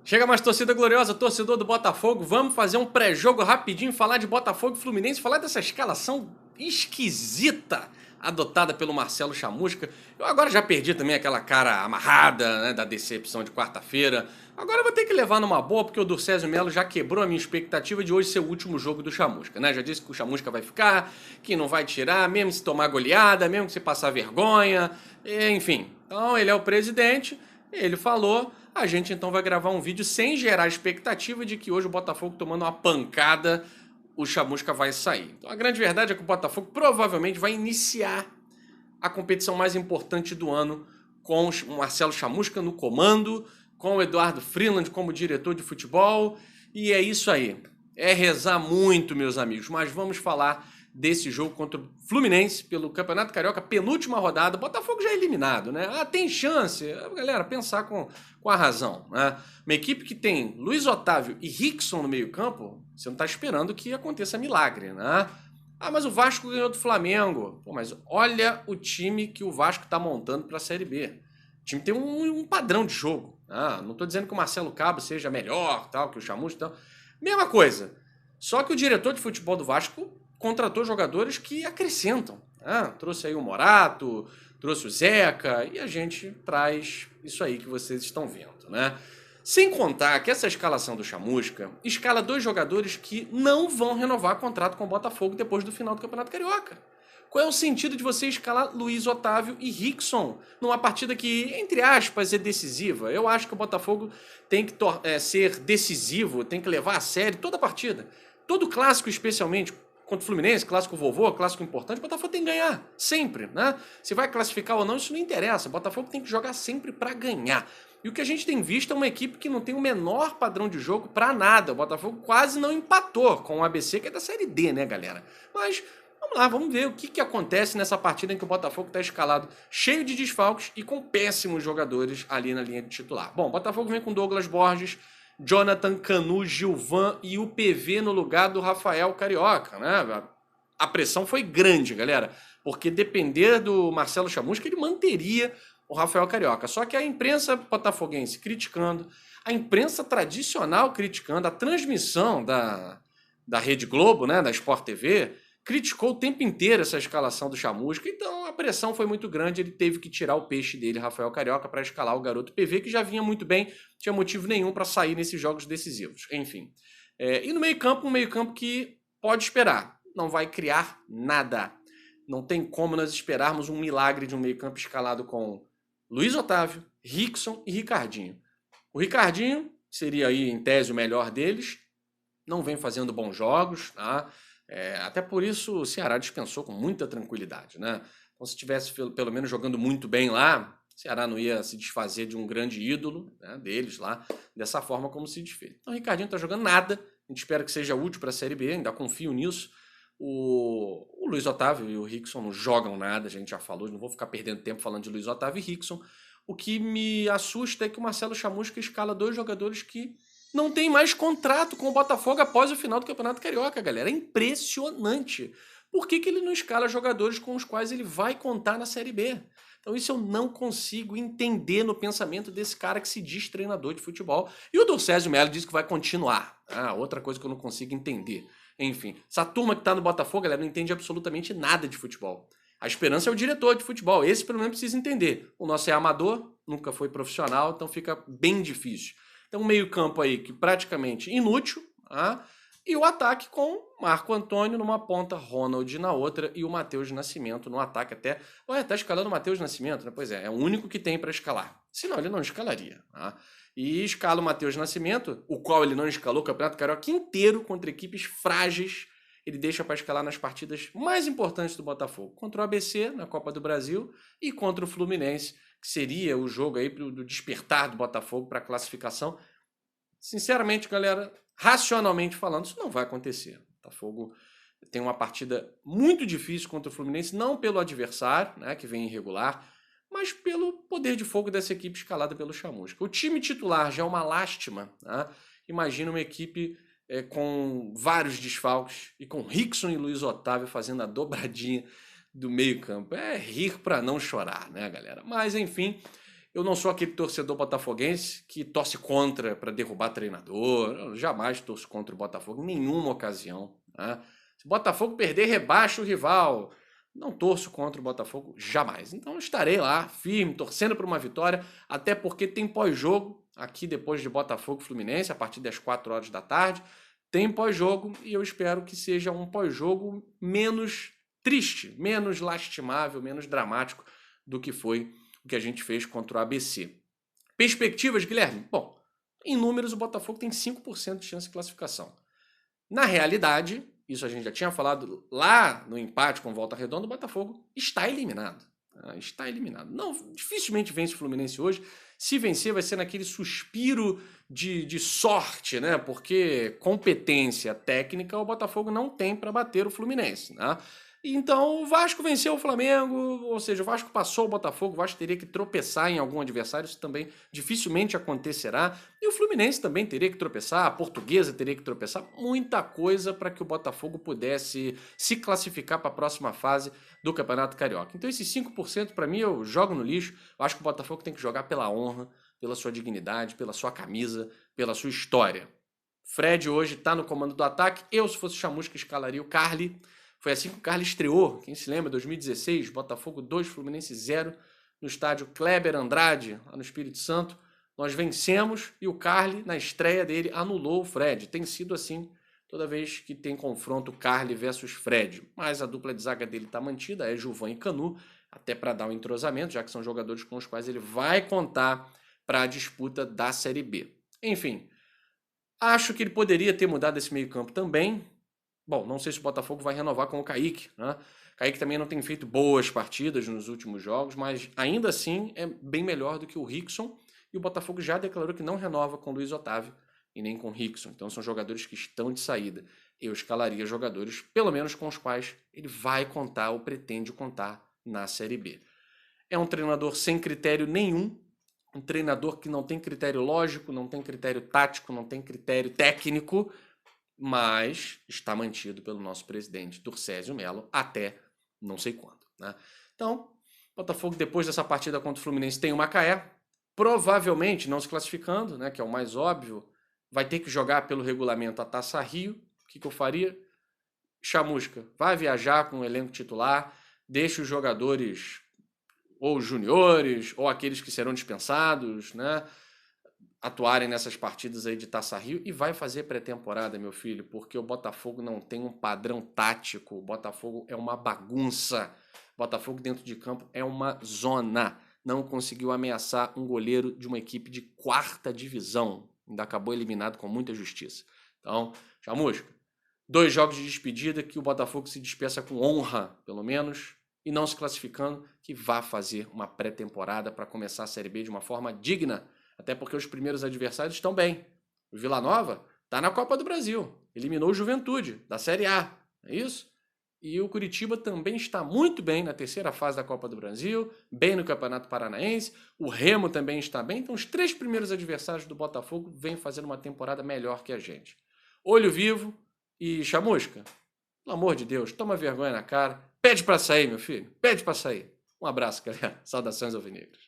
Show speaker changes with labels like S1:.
S1: Chega mais, torcida gloriosa, torcedor do Botafogo. Vamos fazer um pré-jogo rapidinho, falar de Botafogo e Fluminense, falar dessa escalação esquisita adotada pelo Marcelo Chamusca. Eu agora já perdi também aquela cara amarrada, né, da decepção de quarta-feira. Agora eu vou ter que levar numa boa, porque o Durcésio Melo já quebrou a minha expectativa de hoje ser o último jogo do Chamusca, né? Já disse que o Chamusca vai ficar, que não vai tirar, mesmo se tomar goleada, mesmo se passar vergonha, enfim. Então ele é o presidente, ele falou. A gente então vai gravar um vídeo sem gerar expectativa de que hoje o Botafogo tomando uma pancada, o Chamusca vai sair. Então a grande verdade é que o Botafogo provavelmente vai iniciar a competição mais importante do ano com o Marcelo Chamusca no comando, com o Eduardo Freeland como diretor de futebol, e é isso aí. É rezar muito, meus amigos, mas vamos falar desse jogo contra o Fluminense pelo Campeonato Carioca, penúltima rodada. O Botafogo já é eliminado, né? Tem chance, galera, pensar com a razão, né? Uma equipe que tem Luiz Otávio e Rickson no meio-campo, você não está esperando que aconteça milagre, né? Mas o Vasco ganhou do Flamengo. Pô, mas olha o time que o Vasco está montando para a Série B. O time tem um padrão de jogo. Não estou dizendo que o Marcelo Cabo seja melhor, tal, que o Chamusca, tal. Mesma coisa. Só que o diretor de futebol do Vasco contratou jogadores que acrescentam. Trouxe aí o Morato, trouxe o Zeca, e a gente traz isso aí que vocês estão vendo, né? Sem contar que essa escalação do Chamusca escala dois jogadores que não vão renovar contrato com o Botafogo depois do final do Campeonato Carioca. Qual é o sentido de você escalar Luiz Otávio e Rickson numa partida que, entre aspas, é decisiva? Eu acho que o Botafogo tem que ser decisivo, tem que levar a sério toda a partida. Todo clássico, especialmente contra o Fluminense, clássico vovô, clássico importante, o Botafogo tem que ganhar, sempre, né? Se vai classificar ou não, isso não interessa. O Botafogo tem que jogar sempre para ganhar. E o que a gente tem visto é uma equipe que não tem o menor padrão de jogo para nada. O Botafogo quase não empatou com o ABC, que é da Série D, né, galera? Mas vamos lá, vamos ver o que acontece nessa partida em que o Botafogo está escalado cheio de desfalques e com péssimos jogadores ali na linha de titular. Bom, o Botafogo vem com Douglas Borges, Jonathan, Canu, Gilvan e o PV no lugar do Rafael Carioca, né? A pressão foi grande, galera, porque depender do Marcelo Chamusca, ele manteria o Rafael Carioca. Só que a imprensa botafoguense criticando, a imprensa tradicional criticando, a transmissão da Rede Globo, né, da Sport TV, criticou o tempo inteiro essa escalação do Chamusca, então a pressão foi muito grande, ele teve que tirar o peixe dele, Rafael Carioca, para escalar o garoto PV, que já vinha muito bem, não tinha motivo nenhum para sair nesses jogos decisivos. Enfim. E no meio-campo, um meio-campo que pode esperar, não vai criar nada. Não tem como nós esperarmos um milagre de um meio-campo escalado com Luiz Otávio, Rickson e Ricardinho. O Ricardinho seria aí, em tese, o melhor deles, não vem fazendo bons jogos, tá? Até por isso o Ceará dispensou com muita tranquilidade, né? Então, se estivesse pelo menos jogando muito bem lá, o Ceará não ia se desfazer de um grande ídolo, né, deles lá, dessa forma como se desfez. Então o Ricardinho não está jogando nada, a gente espera que seja útil para a Série B, ainda confio nisso. O Luiz Otávio e o Rickson não jogam nada, a gente já falou, não vou ficar perdendo tempo falando de Luiz Otávio e Rickson. O que me assusta é que o Marcelo Chamusca escala dois jogadores que não tem mais contrato com o Botafogo após o final do Campeonato Carioca, galera. É impressionante. Por que ele não escala jogadores com os quais ele vai contar na Série B? Então isso eu não consigo entender no pensamento desse cara que se diz treinador de futebol. E o Durcésio Melo diz que vai continuar. Outra coisa que eu não consigo entender. Enfim, essa turma que tá no Botafogo, galera, não entende absolutamente nada de futebol. A esperança é o diretor de futebol. Esse pelo menos precisa entender. O nosso é amador, nunca foi profissional, então fica bem difícil. Então, um meio-campo aí que praticamente inútil, e o ataque com Marco Antônio numa ponta, Ronald na outra e o Matheus Nascimento no ataque até. Ué, tá escalando o Matheus Nascimento, né? Pois é o único que tem para escalar. Senão ele não escalaria. E escala o Matheus Nascimento, o qual ele não escalou o Campeonato Carioca inteiro contra equipes frágeis. Ele deixa para escalar nas partidas mais importantes do Botafogo. Contra o ABC, na Copa do Brasil, e contra o Fluminense, que seria o jogo aí do despertar do Botafogo para a classificação. Sinceramente, galera, racionalmente falando, isso não vai acontecer. O Botafogo tem uma partida muito difícil contra o Fluminense, não pelo adversário, né, que vem irregular, mas pelo poder de fogo dessa equipe escalada pelo Chamusca. O time titular já é uma lástima, né? Imagina uma equipe com vários desfalques e com Rickson e Luiz Otávio fazendo a dobradinha do meio campo. É rir para não chorar, né, galera? Mas, enfim, Eu não sou aquele torcedor botafoguense que torce contra para derrubar treinador. Eu jamais torço contra o Botafogo em nenhuma ocasião. Né? Se o Botafogo perder, rebaixa o rival. Não torço contra o Botafogo jamais. Então estarei lá, firme, torcendo por uma vitória, até porque tem pós-jogo aqui depois de Botafogo e Fluminense, a partir das 4 horas da tarde. Tem pós-jogo e eu espero que seja um pós-jogo menos triste, menos lastimável, menos dramático do que foi o que a gente fez contra o ABC. Perspectivas, Guilherme? Bom, em números o Botafogo tem 5% de chance de classificação. Na realidade, isso a gente já tinha falado lá no empate com Volta Redonda, o Botafogo está eliminado. Está eliminado. Não, dificilmente vence o Fluminense hoje. Se vencer, vai ser naquele suspiro de sorte, né? Porque competência técnica o Botafogo não tem para bater o Fluminense, né? Então o Vasco venceu o Flamengo, ou seja, o Vasco passou o Botafogo, o Vasco teria que tropeçar em algum adversário, isso também dificilmente acontecerá. E o Fluminense também teria que tropeçar, a Portuguesa teria que tropeçar, muita coisa para que o Botafogo pudesse se classificar para a próxima fase do Campeonato Carioca. Então esses 5% para mim eu jogo no lixo, eu acho que o Botafogo tem que jogar pela honra, pela sua dignidade, pela sua camisa, pela sua história. Fred hoje está no comando do ataque, eu se fosse Chamusca escalaria o Carly. Foi assim que o Carly estreou, quem se lembra, 2016, Botafogo 2, Fluminense 0, no estádio Kleber Andrade, lá no Espírito Santo. Nós vencemos e o Carly, na estreia dele, anulou o Fred. Tem sido assim toda vez que tem confronto Carly versus Fred. Mas a dupla de zaga dele está mantida, é Gilvan e Canu, até para dar um entrosamento, já que são jogadores com os quais ele vai contar para a disputa da Série B. Enfim, acho que ele poderia ter mudado esse meio-campo também. Bom, não sei se o Botafogo vai renovar com o Kaique, né? Kaique também não tem feito boas partidas nos últimos jogos, mas ainda assim é bem melhor do que o Rickson. E o Botafogo já declarou que não renova com o Luiz Otávio e nem com o Rickson. Então são jogadores que estão de saída. Eu escalaria jogadores, pelo menos com os quais ele vai contar ou pretende contar na Série B. É um treinador sem critério nenhum, um treinador que não tem critério lógico, não tem critério tático, não tem critério técnico, mas está mantido pelo nosso presidente Turcésio Melo até não sei quando. Né? Então, Botafogo, depois dessa partida contra o Fluminense, tem o Macaé, provavelmente não se classificando, né, que é o mais óbvio, vai ter que jogar pelo regulamento a Taça Rio. O que eu faria? Chamusca, vai viajar com o elenco titular, deixa os jogadores, ou juniores, ou aqueles que serão dispensados, né, atuarem nessas partidas aí de Taça Rio e vai fazer pré-temporada, meu filho, porque o Botafogo não tem um padrão tático, o Botafogo é uma bagunça, o Botafogo dentro de campo é uma zona, não conseguiu ameaçar um goleiro de uma equipe de 4ª divisão, ainda acabou eliminado com muita justiça. Então, Chamusca, 2 jogos de despedida que o Botafogo se despeça com honra, pelo menos, e não se classificando, que vá fazer uma pré-temporada para começar a Série B de uma forma digna. Até porque os primeiros adversários estão bem. O Vila Nova está na Copa do Brasil. Eliminou o Juventude, da Série A. É isso? E o Curitiba também está muito bem na 3ª fase da Copa do Brasil, bem no Campeonato Paranaense. O Remo também está bem. Então os 3 primeiros adversários do Botafogo vêm fazendo uma temporada melhor que a gente. Olho vivo e Chamusca, pelo amor de Deus, toma vergonha na cara. Pede para sair, meu filho. Pede para sair. Um abraço, galera. Saudações alvinegras.